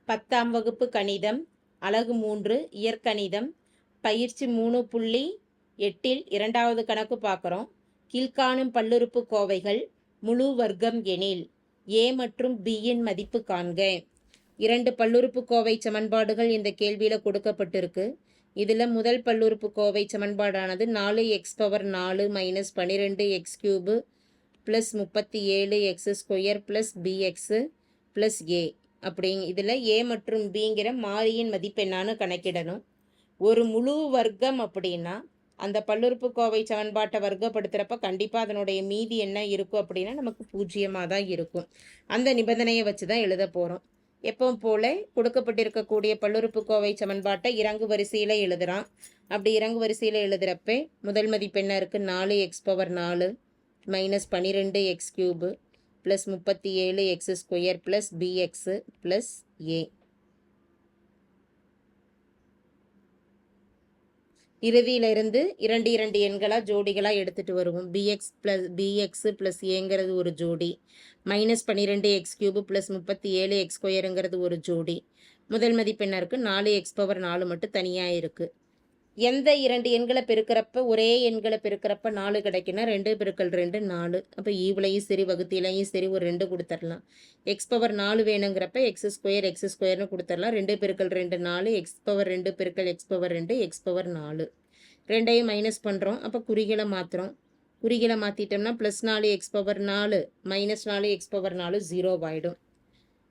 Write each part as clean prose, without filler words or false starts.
10ஆம் வகுப்பு கணிதம் அலகு 3 இயற்கணிதம் பயிற்சி 3.8 இரண்டாவது கணக்கு பார்க்குறோம். கீழ்காணும் பல்லுறுப்புக்கோவைகள் முழு வர்க்கம் எனில் a மற்றும் b இன் மதிப்பு காண்க. இரண்டு பல்லுறுப்புக்கோவை சமன்பாடுகள் இந்த கேள்வியில் கொடுக்கப்பட்டிருக்கு. இதில் முதல் பல்லுறுப்புக்கோவை சமன்பாடானது 4x⁴ minus 12x³ plus 37x² plus bx plus a அப்படிங்க. இதில் a மற்றும் bங்கிற மாறியின் மதிப்பு என்னான்னு கணக்கிடணும். ஒரு முழு வர்க்கம் அப்படின்னா அந்த பல்லுறுப்புக்கோவை சமன்பாட்டை வர்க்கப்படுத்துகிறப்ப கண்டிப்பாக அதனுடைய மீதி என்ன இருக்கும் அப்படின்னா நமக்கு பூஜ்ஜியமாக தான் இருக்கும். அந்த நிபந்தனையை வச்சு தான் எழுத போகிறோம். எப்பவும் போல கொடுக்கப்பட்டிருக்கக்கூடிய பல்லுறுப்புக்கோவை சமன்பாட்டை இறங்கு வரிசையில் எழுதுகிறான். அப்படி இறங்கு வரிசையில் எழுதுகிறப்ப முதல் மதிப்பு என்ன இருக்குது? 4x⁴ minus 12x³ plus 37x² plus bx plus a. இறுதியிலிருந்து இரண்டு எண்களாக ஜோடிகளாக எடுத்துகிட்டு வருவோம். bx ப்ளஸ் ஏங்கிறது ஒரு ஜோடி, மைனஸ் 12x³ ப்ளஸ் 37x² ஒரு ஜோடி. முதல் மதிப்பு என்ன இருக்குது? 4x⁴ மட்டும் தனியாக இருக்குது. எந்த இரண்டு எண்களை பெருக்கிறப்ப ஒரே எண்களை பெருக்கிறப்ப 4 கிடைக்குன்னா 2 × 2 4. அப்போ ஈவிலையும் சரி வகுத்திலையும் சரி ஒரு 2 கொடுத்துடலாம். x⁴ வேணுங்கிறப்ப x²ன்னு கொடுத்துடலாம். 2 × 2 4, x⁴2 × x⁴2 x⁴4. ரெண்டையும் மைனஸ் பண்ணுறோம். அப்போ குறிகளை மாற்றுறோம். குறிகளை மாற்றிட்டோம்னா ப்ளஸ் 4x⁴ மைனஸ் 4x⁴ 0 ஆகிடும்.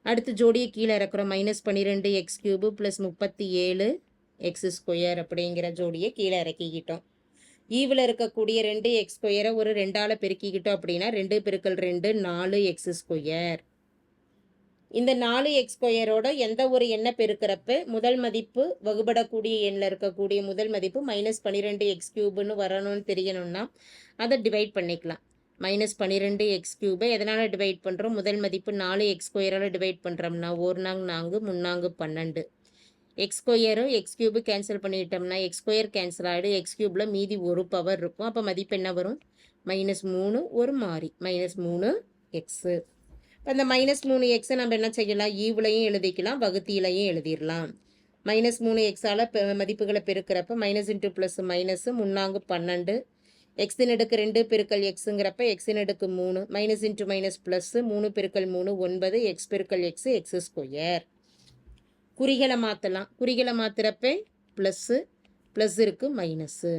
அடுத்து ஜோடியை கீழே இறக்குறோம். மைனஸ் 12x³ ப்ளஸ் 37x² அப்படிங்கிற ஜோடியை கீழே இறக்கிக்கிட்டோம். ஈவில் இருக்கக்கூடிய 2x² ஒரு 2ஆல் பெருக்கிக்கிட்டோம் அப்படின்னா 2 × 2 4x². இந்த 4x² எந்த ஒரு எண்ணை பெருக்கிறப்ப முதல் மதிப்பு வகுபடக்கூடிய எண்ணில் இருக்கக்கூடிய முதல் மதிப்பு மைனஸ் 12x³ வரணும்னு தெரியணும்னா அதை டிவைட் பண்ணிக்கலாம். மைனஸ் 12x³ எதனால் டிவைட் பண்ணுறோம்? முதல் மதிப்பு 4x² டிவைட் பண்ணுறோம்னா 1 நாங் 4 3 நாங் 12. x² x³ கேன்சல் பண்ணிட்டோம்னா x² கேன்சல் ஆகிடும். x³ மீதி ஒரு பவர் இருக்கும். அப்போ மதிப்பு என்ன வரும்? -3 ஒரு மாறி -3x. இப்போ அந்த -3x நம்ம என்ன செய்யலாம்? ஈவுலையும் எழுதிக்கலாம், வகுத்தியிலையும் எழுதிடலாம். -3xால் மதிப்புகளை பெருக்கிறப்ப மைனஸ் இன்ட்டு ப்ளஸ் மைனஸ் 3 12. எக்ஸின் அடுக்கு 2 × எக்ஸுங்கிறப்ப எக்ஸின் அடுக்கு 3 minus into minus plus 3 × 3 9 x × x x². குறிகளை மாற்றலாம். குறிகளை மாற்றுறப்ப ப்ளஸ் இருக்குது minus.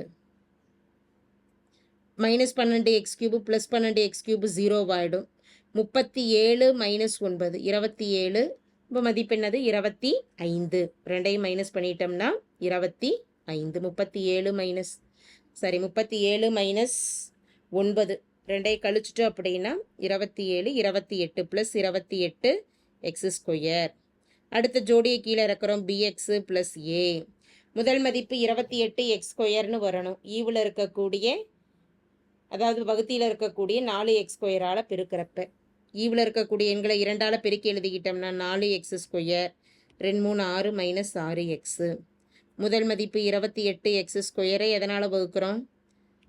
Minus 12x³ plus 12x³ 0 ஆகிடும். 37 மைனஸ் 9 27. இப்போ மதிப்பு என்னது? 25. ரெண்டையும் மைனஸ் பண்ணிட்டோம்னா 25. 37 மைனஸ் 9 ரெண்டையும் கழிச்சிட்டோம் அப்படின்னா 27 28 ப்ளஸ் 28 x². அடுத்த ஜோடியை கீழே இறக்குறோம். bx plus a. முதல் மதிப்பு 28x² வரணும். ஈவில் இருக்கக்கூடிய அதாவது வகுத்தியில் இருக்கக்கூடிய 4x² பெருக்கிறப்ப ஈவில் இருக்கக்கூடிய எண்களை 2ஆல் பெருக்கி எழுதிக்கிட்டோம்னா 4x², 2 3 6 மைனஸ் 6x. முதல் மதிப்பு 28x² எதனால் வகுக்கிறோம்?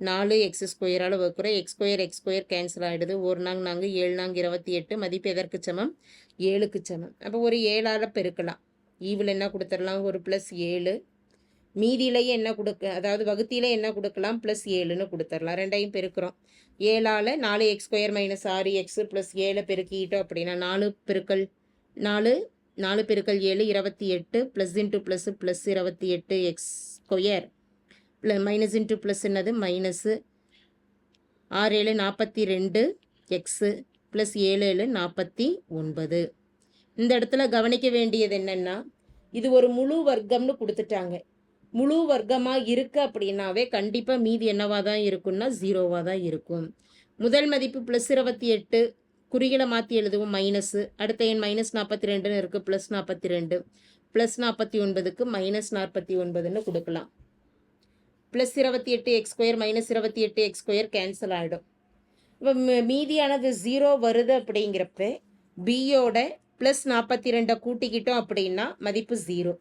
4x² வகுக்கிறோம். x² கேன்சல் ஆகிடுது. 1 நாங் 4 7 நாங் 28. மதிப்பு எதற்கு சமம்? 7க்கு சமம். அப்போ ஒரு 7ஆல் பெருக்கலாம். ஈவில் என்ன கொடுத்துடலாம்? ஒரு ப்ளஸ் 7. மீதியிலேயே என்ன அதாவது வகுத்தியிலே என்ன கொடுக்கலாம்? ப்ளஸ் 7ன்னு கொடுத்துடலாம். ரெண்டையும் பெருக்கிறோம். 7ஆல் 4x² மைனஸ் 6x ப்ளஸ் 7 பெருக்கிட்டோம் அப்படின்னா 4 × 4 7 28 plus into plus plus 28x² minus into plus என்னது? Minus 6 7 42x plus 7 7 49. இந்த இடத்துல கவனிக்க வேண்டியது என்னென்னா இது ஒரு முழு வர்க்கம்னு கொடுத்துட்டாங்க. முழு வர்க்கமாக இருக்குது அப்படின்னாவே கண்டிப்பாக மீதி என்னவாக தான் இருக்குன்னா 0வாக தான் இருக்கும். முதல் மதிப்பு ப்ளஸ் 28. குறிகளை மாற்றி எழுதுவோம் மைனஸு. அடுத்த எண் மைனஸ் 42ன்னு இருக்குது. ப்ளஸ் 42 ப்ளஸ் 49க்கு மைனஸ் 49ன்னு கொடுக்கலாம். Plus 28x² minus 28x² cancel ஆகிடும். இப்போ மீதியானது 0 வருது அப்படிங்கிறப்ப பியோட ப்ளஸ் 42 கூட்டிக்கிட்டோம் அப்படின்னா மதிப்பு 0.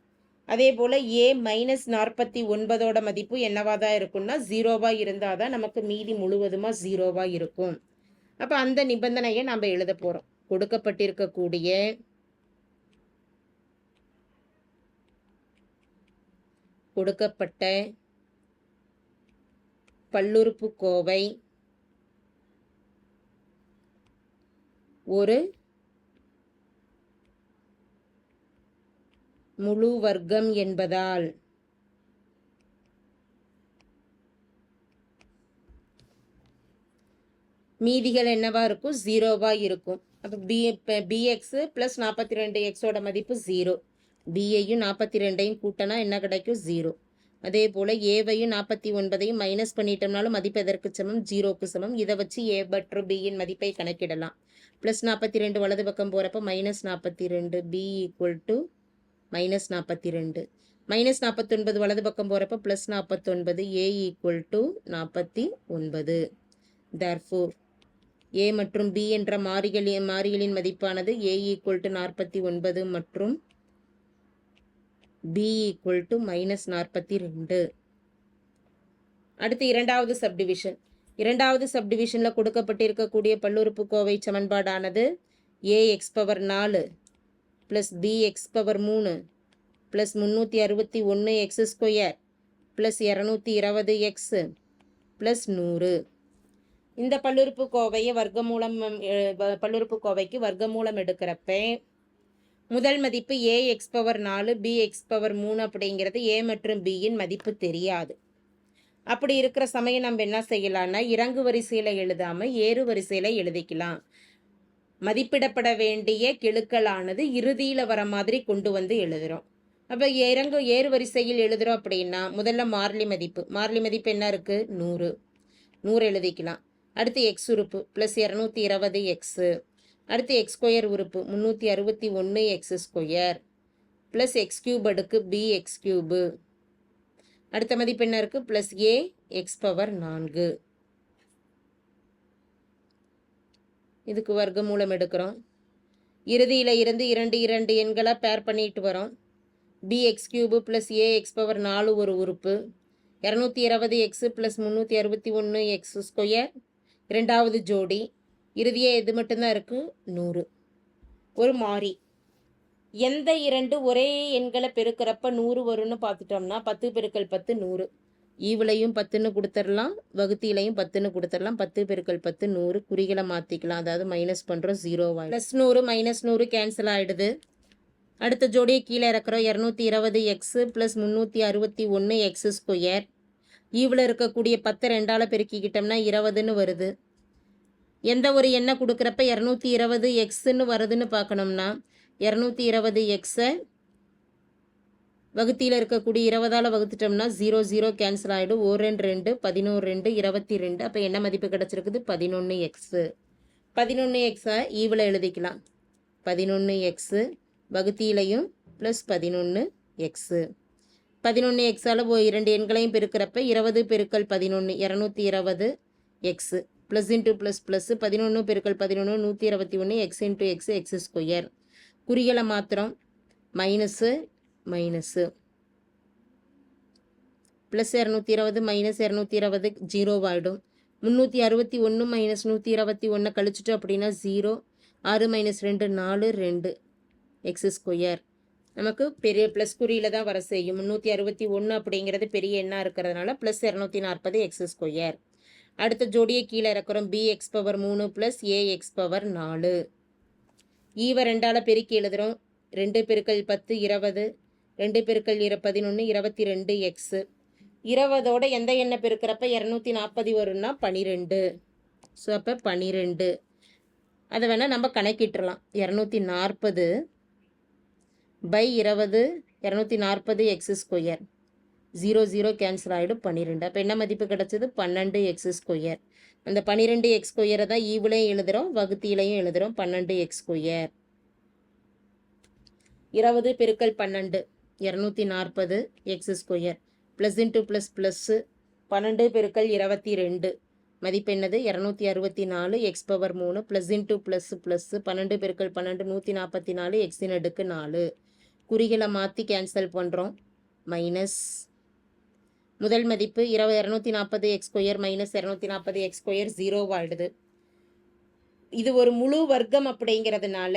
அதே போல் a மைனஸ் 49 மதிப்பு என்னவாக தான் இருக்குன்னா 0வாக இருந்தால் தான் நமக்கு மீதி முழுவதுமாக 0வாக இருக்கும். அப்போ அந்த நிபந்தனையை நம்ம எழுத போகிறோம். கொடுக்கப்பட்டிருக்கக்கூடிய கொடுக்கப்பட்ட பல்லுறுப்புக்கோவை ஒரு முழு வர்க்கம் என்பதால் மீதிகள் என்னவா இருக்கும்? ஜீரோவா இருக்கும். அப்போ பிஎக்ஸ் ப்ளஸ் 42x மதிப்பு 0. பியையும் 42ஐயும் கூட்டினா என்ன கிடைக்கும்? 0. அதே போல் ஏவையும் 49ஐயும் மைனஸ் பண்ணிட்டோம்னாலும் மதிப்பு எதற்கு சமம்? 0க்கு சமம். இதை வச்சு ஏ மற்றும் பியின் மதிப்பை கணக்கிடலாம். ப்ளஸ் 42 வலது பக்கம் போகிறப்ப minus 42, B equal to minus 42. Minus 49 வலது பக்கம் போகிறப்ப plus 49, A equal to 49. therefore A மற்றும் பி என்ற மாறிகளின் மதிப்பானது ஏ ஈக்குவல் டு 49 மற்றும் பி ஈக்குவல் டு மைனஸ் 42. அடுத்து இரண்டாவது சப்டிவிஷன். இரண்டாவது சப்டிவிஷனில் கொடுக்கப்பட்டிருக்கக்கூடிய பல்லுறுப்புக்கோவை சமன்பாடானது A x power 4 plus B x power 3 plus 361 x square plus 220 x plus 100. இந்த பல்லுறுப்புக்கோவைக்கு வர்க்கமூலம் எடுக்கிறப்ப முதல் மதிப்பு A x power 4 B x power 3 அப்படிங்கிறது ஏ மற்றும் பியின் மதிப்பு தெரியாது. அப்படி இருக்கிற சமயம் நம்ம என்ன செய்யலாம்னா இறங்கு வரிசையில் எழுதாமல் ஏறு வரிசையில் எழுதிக்கலாம். மதிப்பிடப்பட வேண்டிய கெழுக்களானது இறுதியில் வர மாதிரி கொண்டு வந்து எழுதுகிறோம். அப்போ ஏறு வரிசையில் எழுதுகிறோம் அப்படின்னா முதல்ல மாறிலி மதிப்பு என்ன இருக்குது? 100 எழுதிக்கலாம். அடுத்து எக்ஸ் உறுப்பு ப்ளஸ் 220 எக்ஸு. அடுத்து எக்ஸ் ஸ்கொயர் உறுப்பு 361 x square plus X cube அடுக்கு பி எக்ஸ் கியூபு. அடுத்த மதிப்பு என்ன இருக்குது? Plus A x power 4. இதுக்கு வர்க்கமூலம் எடுக்கிறோம். இறுதியில் இருந்து 2 எண்களை பேர் பண்ணிட்டு வரோம். B X cube plus A x power 4 ஒரு உறுப்பு, 220 எக்ஸு ப்ளஸ் 361 எக்ஸ் ஸ்கொயர் இரண்டாவது ஜோடி, இறுதியாக எது மட்டும்தான் இருக்குது? 100. ஒரு மாறி. எந்த இரண்டு ஒரே எண்களை பெருக்கிறப்ப 100 வரும்னு பார்த்துட்டோம்னா 10 பெருக்கல் 10 100. ஈவிலையும் 10ன்னு கொடுத்துடலாம், வகுத்திலையும் 10ன்னு கொடுத்துடலாம். 10 பெருக்கல் 10 100. குறிகளை மாற்றிக்கலாம், அதாவது மைனஸ் பண்ணுறோம், 0 ப்ளஸ் 100 மைனஸ் 100 கேன்சல் ஆகிடுது. அடுத்த ஜோடியை கீழே இறக்குறோம். 220 x plus 361 x square. Evil இருக்கக்கூடிய 10 2ஆல் பெருக்கிக்கிட்டோம்னா 20ன்னு வருது. எந்த ஒரு எண்ணை கொடுக்குறப்ப 220 எக்ஸுன்னு வருதுன்னு பார்க்கணும்னா 220 எக்ஸை வகுத்தியில் இருக்கக்கூடிய 20ஆல் வகுத்துட்டோம்னா 0 கேன்சல் ஆகிடும். 1 2 11 2 22. அப்போ என்ன மதிப்பு கிடச்சிருக்குது? 11 எக்ஸு. 11 எக்ஸை ஈவில் எழுதிக்கலாம். 11 எக்ஸு வகுத்தியிலையும் ப்ளஸ் 11 எக்ஸு. 11 எக்ஸால் 2 எண்களையும் பெருக்கிறப்ப 20 பெருக்கல் 11 220 x plus into plus plus 11 பெருக்கல் 11 121 X into X X square. குறிகளை மாத்திரம் மைனஸு ப்ளஸ் 220 மைனஸ் 220 0 ஆகிடும். 361 மைனஸ் 121 கழிச்சிட்டோம் அப்படின்னா 0. 6 மைனஸ் 2 4 2 எக்ஸ் ஸ்கொயர். நமக்கு பெரிய ப்ளஸ் குறியில் தான் வர செய்யும். 361 அப்படிங்கிறது பெரிய எண்ணாக இருக்கிறதுனால ப்ளஸ் 240 எக்ஸ் ஸ்கொயர். அடுத்த ஜோடியை கீழே இறக்குறோம். B x power 3 plus A x power 4. ஈவை 2ஆல் பெருக்கி எழுதுகிறோம். 2 பெருக்கல் 10 20, 2 பெருக்கல் 11 22 எக்ஸு. 20ஓட எந்த எண்ணை பெருக்கிறப்ப 240 வரும்னா 12. ஸோ அப்போ 12 அதை வேணால் நம்ம கணக்கிட்டுலாம். 240 பை 20 240 எக்ஸ் ஸ்கொயர். 0 கேன்சல் ஆகிடும். 12. அப்போ என்ன மதிப்பு கிடச்சிது? 12 எக்ஸ் ஸ்கொயர். அந்த 12 எக்ஸ் ஸ்கொயரை தான் ஈவிலையும் எழுதுகிறோம், வகுத்திலையும் எழுதுகிறோம். 12 எக்ஸ் ஸ்கொயர். 20 பெருக்கல் 12 240 x square plus into plus plus 12 பெருக்கல் 22 மதிப்பு என்னது? 264 x power 3 plus into plus plus 12 பெருக்கல் 12 144 எக்ஸின் அடுக்கு 4. குறிகளை மாற்றி கேன்சல் பண்ணுறோம். மைனஸ் முதல் மதிப்பு 240 x square minus 240 x square 0 ஆகிடுது. இது ஒரு முழு வர்க்கம் அப்படிங்கிறதுனால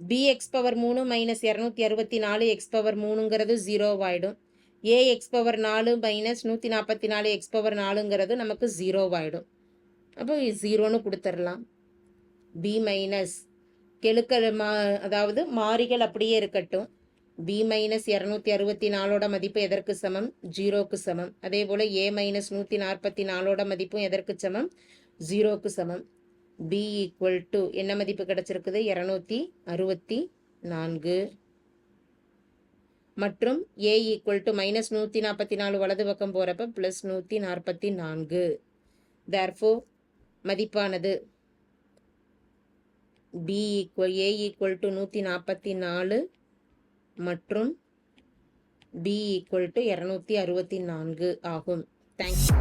bx power 3 minus 264 x power 3ங்கிறது 0 ஆகிடும். A x power 4 minus 144 x power 4ங்கிறது நமக்கு 0 ஆகிடும். அப்போ 0ன்னு கொடுத்துடலாம். பி மைனஸ் கெழுக்கள் அதாவது மாறிகள் அப்படியே இருக்கட்டும். பி மைனஸ் 264ஓட மதிப்பு எதற்கு சமம்? 0க்கு சமம். அதே போல் ஏ மைனஸ் 144ஓட மதிப்பும் எதற்கு சமம்? 0க்கு சமம். பி ஈக்குவல் டு என்ன மதிப்பு கிடச்சிருக்குது? 264 மற்றும் ஏ ஈக்குவல் டு மைனஸ் 144 வலது பக்கம் போகிறப்ப ப்ளஸ் 144. தேர்ஃபோர் மதிப்பானது B equal A equal to 144 மற்றும் பி ஈக்குவல் டு 264 ஆகும். தேங்க்யூ.